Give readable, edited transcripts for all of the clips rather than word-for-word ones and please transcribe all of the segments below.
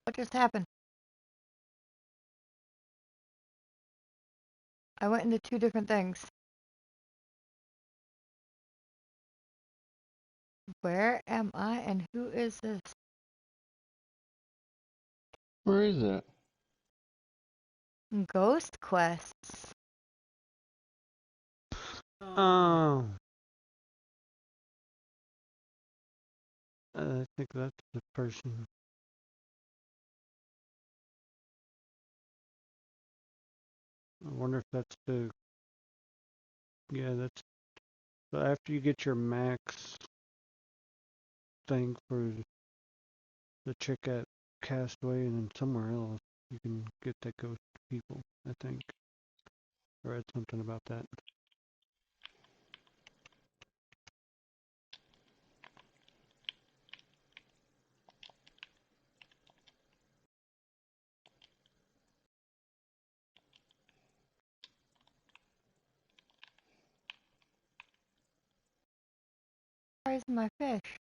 What just happened? I went into two different things. Where am I and who is this? Where is that? Ghost quests. Oh, I think that's the person. I wonder if that's the. Yeah, that's. So after you get your max thing for the chick at Castaway and then somewhere else, you can get that ghost people, I think. I read something about that. Where's my fish?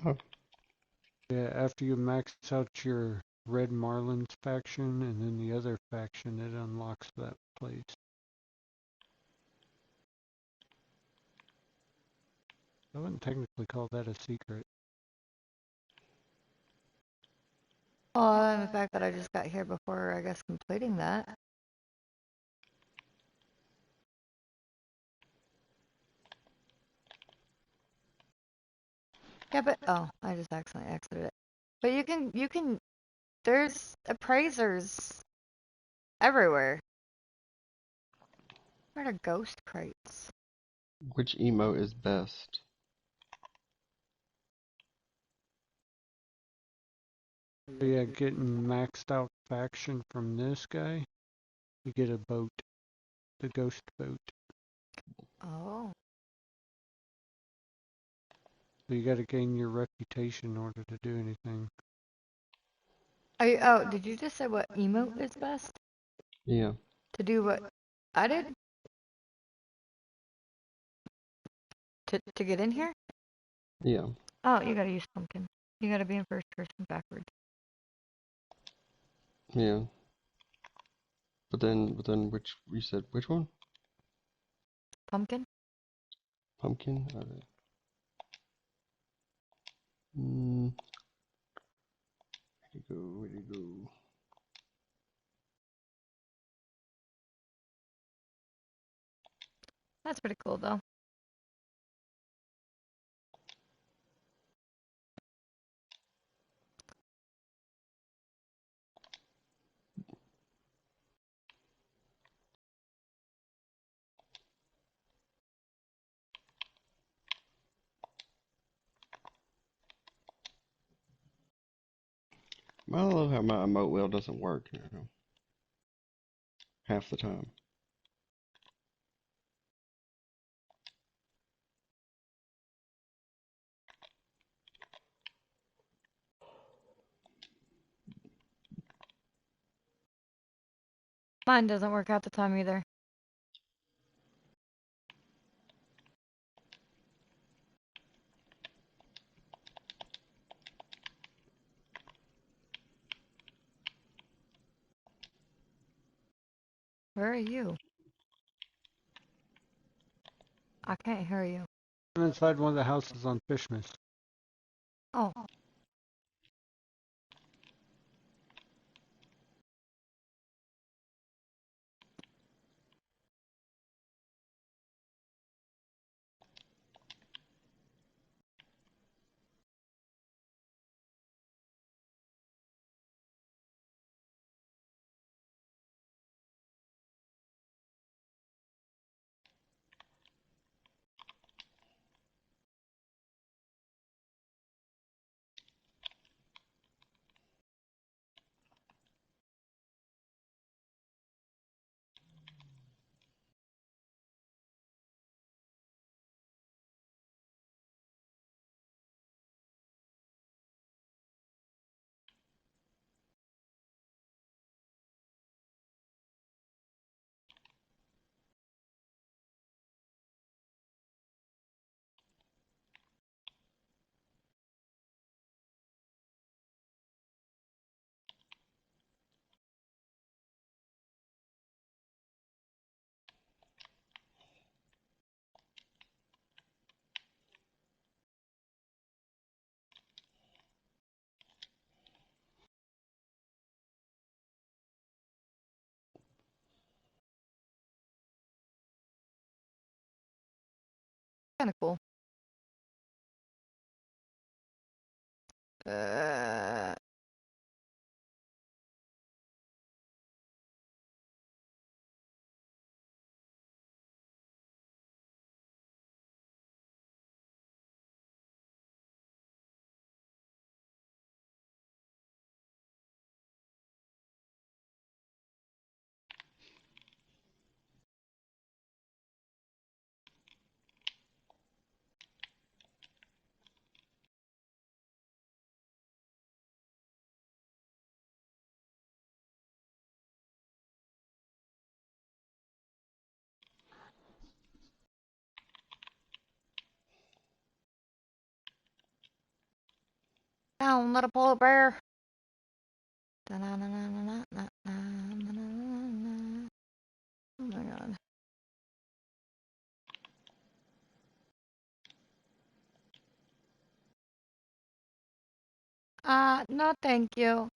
Oh, Yeah, after you max out your Red Marlins faction and then the other faction, it unlocks that place. I wouldn't technically call that a secret. Well, and the fact that I just got here before, I guess, completing that. Yeah, but oh, I just accidentally exited it. But there's appraisers everywhere. Where are ghost crates? which emo is best? But yeah, getting maxed out faction from this guy, you get a boat, the ghost boat. Oh, So you gotta gain your reputation in order to do anything. oh, did you just say what emote is best? Yeah. To do what I did? To get in here? Yeah. Oh, you gotta use pumpkin. You gotta be in first person backwards. Yeah. But then which you said which one? Pumpkin? Pumpkin? Alright. Where'd it go? Where'd it go? That's pretty cool though. I love how my emote wheel doesn't work, half the time. Mine doesn't work out the time either. Where are you? I can't hear you. I'm inside one of the houses on Fishmas. Oh, Kind of cool. Uh, down, little polar bear. Oh my god. No, thank you.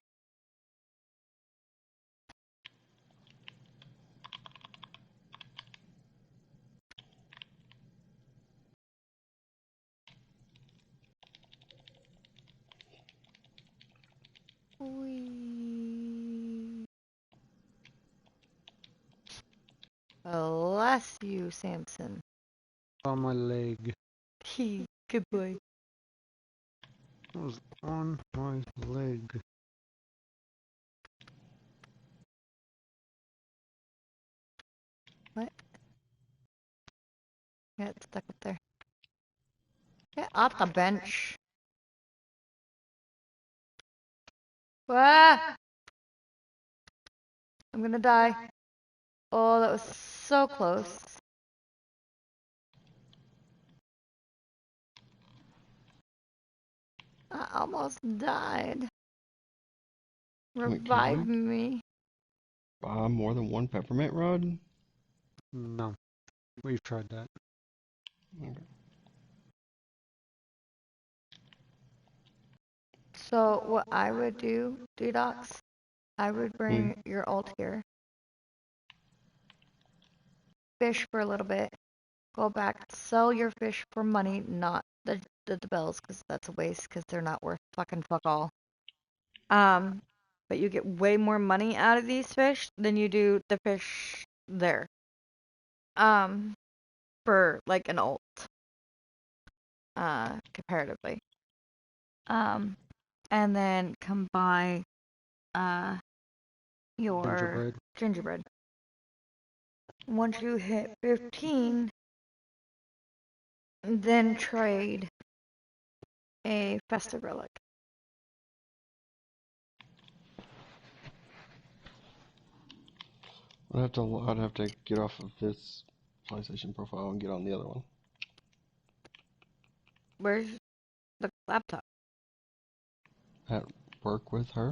Wee. Bless you, Samson. On my leg. Good boy. It was on my leg. What? Get stuck up there. Get off the bench. Ah! I'm gonna die. Oh, that was so close. I almost died. Can we Revive me. buy more than one peppermint rod? No. We've tried that. Okay. So what I would do, Dudox, I would bring your ult here, fish for a little bit, go back, sell your fish for money, not the bells, because that's a waste, because they're not worth fucking fuck all. But you get way more money out of these fish than you do the fish there. Um, for like an ult, comparatively. And then come buy, uh, your Gingerbread. gingerbread. Once you hit 15, then trade a festive relic. I'd have to get off of this PlayStation profile and get on the other one. Where's the laptop? At work with her?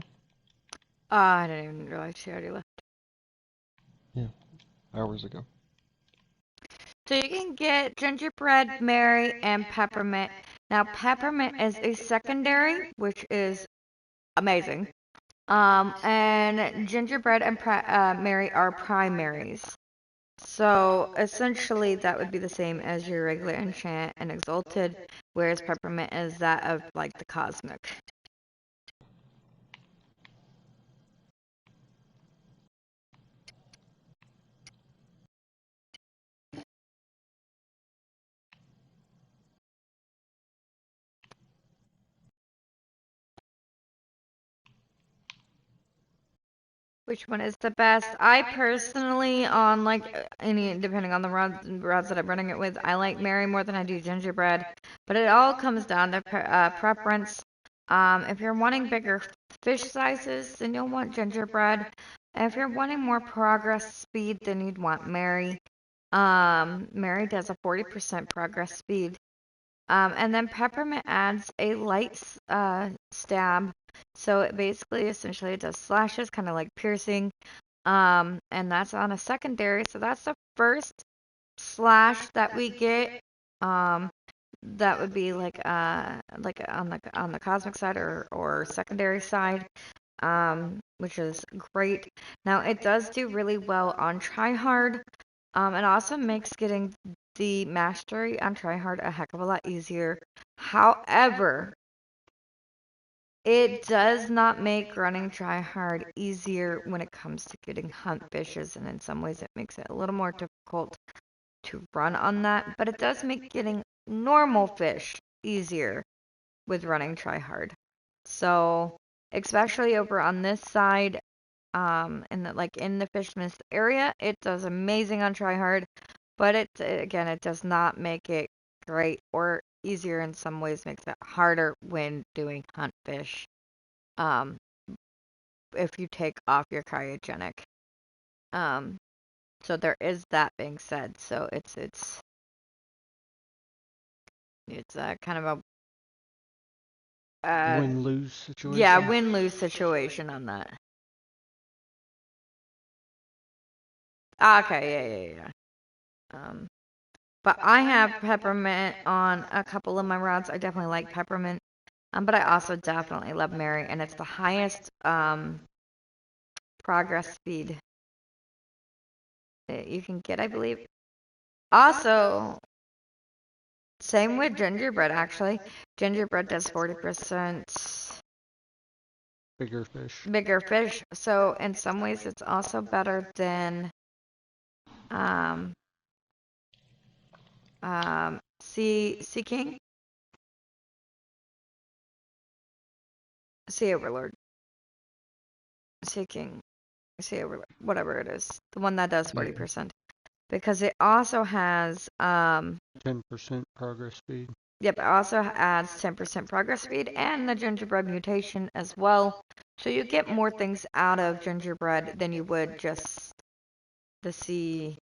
I didn't even realize she already left. Yeah, hours ago. So you can get gingerbread, Mary, and peppermint. Now peppermint is a secondary, which is amazing. And gingerbread and Mary are primaries. So essentially, that would be the same as your regular enchant and exalted, whereas peppermint is that of like the cosmic. Which one is the best? I personally, on like any, depending on the rods that I'm running it with, I like Mary more than I do gingerbread. But it all comes down to preference. If you're wanting bigger fish sizes, then you'll want gingerbread. If you're wanting more progress speed, then you'd want Mary. Mary does a 40% progress speed. And then peppermint adds a light stab. So it basically essentially does slashes, kind of like piercing. And that's on a secondary. So that's the first slash that we get. That would be like on the cosmic side or secondary side. Which is great. Now it does do really well on tryhard. It also makes getting the mastery on try hard a heck of a lot easier. However, it does not make running try hard easier when it comes to getting hunt fishes, and in some ways it makes it a little more difficult to run on that, but it does make getting normal fish easier with running try hard. So, especially over on this side, in the fish mist area, it does amazing on try hard, but it does not make it great or easier in some ways, makes it harder when doing hunt fish. Um, if you take off your cryogenic. Um, so there is that being said. So it's kind of a Win-lose situation. yeah, win-lose situation on that. Okay, yeah. But I have peppermint on a couple of my rods. I definitely like peppermint. But I also definitely love Mary, and it's the highest progress speed that you can get, I believe. Also, same with gingerbread, actually. Gingerbread does 40% Bigger fish. bigger fish. So in some ways, it's also better than um, Sea King, Sea Overlord, Sea King, Sea Overlord, whatever it is, the one that does 40%, because it also has 10% progress speed. Yep, it also adds 10% progress speed and the gingerbread mutation as well. So you get more things out of gingerbread than you would just the sea.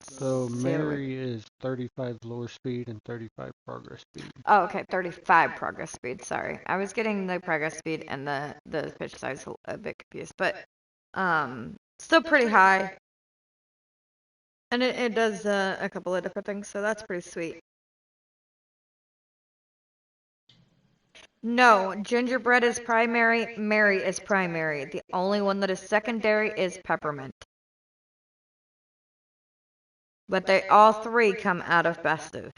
So Mary is 35 lower speed and 35 progress speed. Oh, okay, 35 progress speed. Sorry, I was getting the progress speed and the fish size a bit confused, but still pretty high. And it does a couple of different things, so that's pretty sweet. No, gingerbread is primary, Mary is primary. The only one that is secondary is peppermint. But they all three come out of festive.